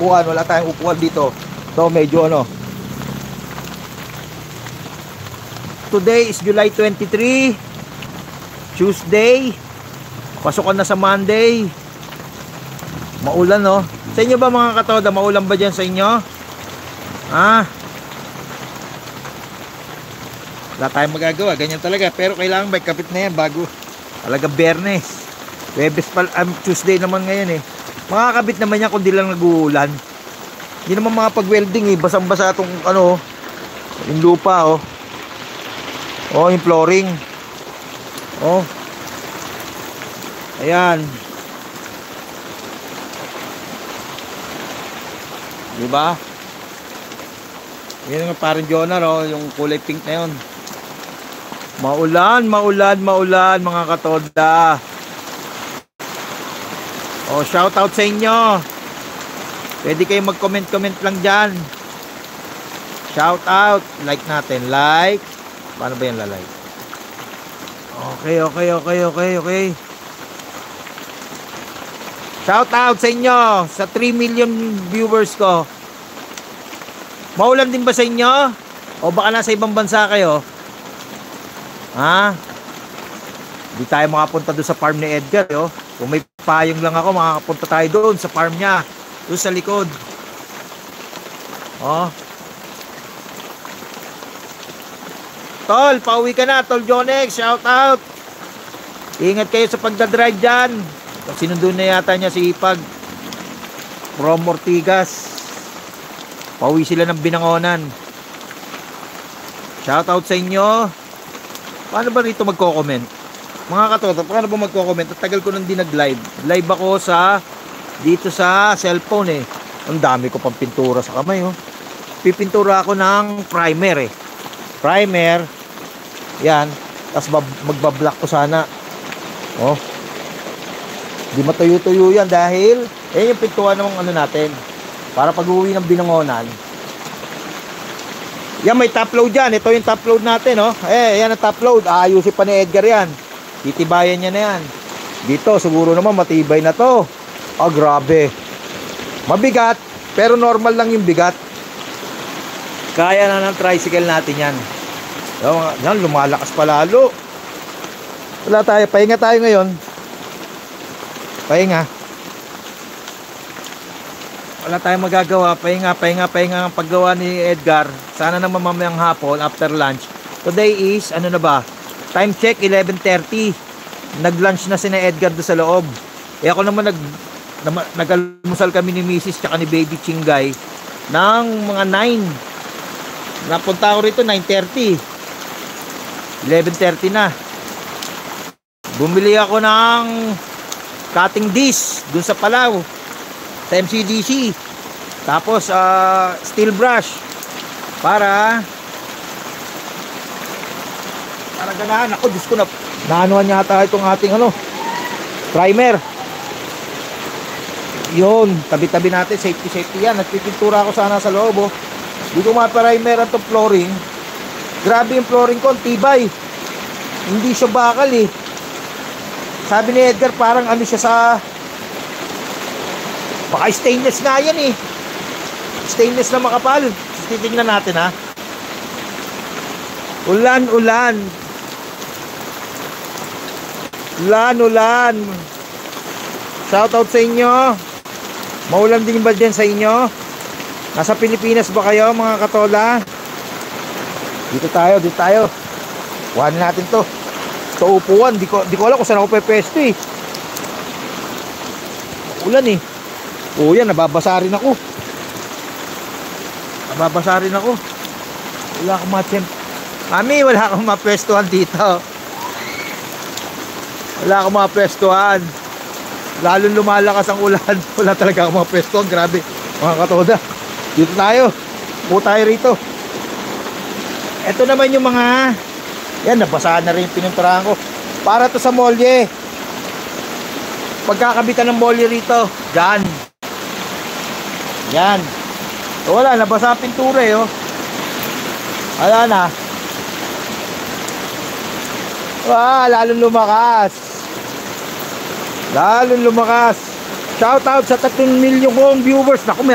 upuan. Wala tayong upuan dito. So medyo ano. Today is July 23, Tuesday. Pasukan na sa Monday. Maulan, no? Sa inyo ba mga katoda, maulan ba dyan sa inyo? Wala tayong magagawa, ganyan talaga. Pero kailangan may kapit na yan bago talaga Biyernes. Webes pa, Tuesday naman ngayon eh. Makakabit naman yan kung di lang nag-uulan. Hindi naman makapag-welding eh. Basang-basa itong ano, yung lupa oh. Oh, yung flooring. Oh. Ayan. Diba? Yan yung parang Jonah, oh, yung kulay pink na yun. Maulan, maulan, maulan mga katoda. Oh, shout out sa inyo. Pwede kayo mag-comment-comment lang dyan. Shout out. Like natin. Like. Paano ba yung lalike? Okay. Shout out sa inyo. Sa 3 million viewers ko. Maulan din ba sa inyo? O baka nasa ibang bansa kayo? Hindi tayo makapunta doon sa farm ni Edgar, yo. Kung may payong lang ako, makakapunta tayo doon sa farm niya. Doon sa likod. Oh. Tol, pauwi ka na, Tol Jonex. Shout out. Ingat kayo sa pagdadrive dyan. Sinundo na yata niya si Ipag from Ortigas. Pauwi sila ng Binangonan. Shout out sa inyo. Paano ba rito magko-comment? Mga katoto, paano ba magko-comment? Tagal ko nang di nag-live. Live ako sa dito sa cellphone eh. Ang dami ko pang pintura sa kamay oh. Pipintura ako ng primer eh. Primer. Yan. Tapos magbablock ko sana. Oh. Di matuyo-tuyo yan dahil yung pintuan ng ano natin. Para pag-uwi ng Binangonan. Yan, may top load yan. Ito yung top load natin, oh. Yan ang top load. Ayusin pa ni Edgar yan. Titibayan niya na yan. Dito, siguro naman matibay na to. Grabe. Mabigat, pero normal lang yung bigat. Kaya na ng tricycle natin yan. Yan, lumalakas pa lalo. Wala tayo. Pahinga tayo ngayon. Pahinga. Wala tayong magagawa. Pahinga ang paggawa ni Edgar. Sana naman mamayang hapon after lunch. Today is ano na ba? Time check 11:30. Nag-lunch na si Edgar doon sa loob. Ako naman nag-almusal kami ni Mrs. tsaka ni Baby Chingay ng mga 9. Napunta ako rito 9:30. 11:30 na. Bumili ako ng cutting disc doon sa Palau. Sa MCDC. Tapos steel brush para ganahan ako. Diyos ko, naanuhan niya ata itong ating primer. Yun, tabi-tabi natin, safety yan. Nagpipintura ako sana sa loob oh. Hindi ko ma-primer itong flooring. Grabe yung flooring ko, tibay. Hindi siya bakal eh. Sabi ni Edgar parang ano siya sa baka stainless nga yan eh. Stainless na makapal. Titignan natin ha. Ulan. Shout out sa inyo. Maulan din ba dyan sa inyo? Nasa Pilipinas ba kayo mga katola? Dito tayo. Kuhanin natin to. Ito upuan. Di ko alam kung saan ako pepesto eh. Ulan eh. Yan, nababasa rin ako. Wala akong matchen. Mami, wala akong mapwestuhan dito. Lalong lumalakas ang ulan. Wala talaga akong mapwestuhan. Grabe, mga katoda. Dito tayo. Upo tayo rito. Ito naman yung mga yan, nabasahan na rin yung pininturahan ko. Para to sa molye. Pagkakabitan ng molye rito. Yan. So, wala, nabasa ang pintura eh, oh. Wala na. Lalong lumakas. Shout out sa 3 million kong viewers. Naku, may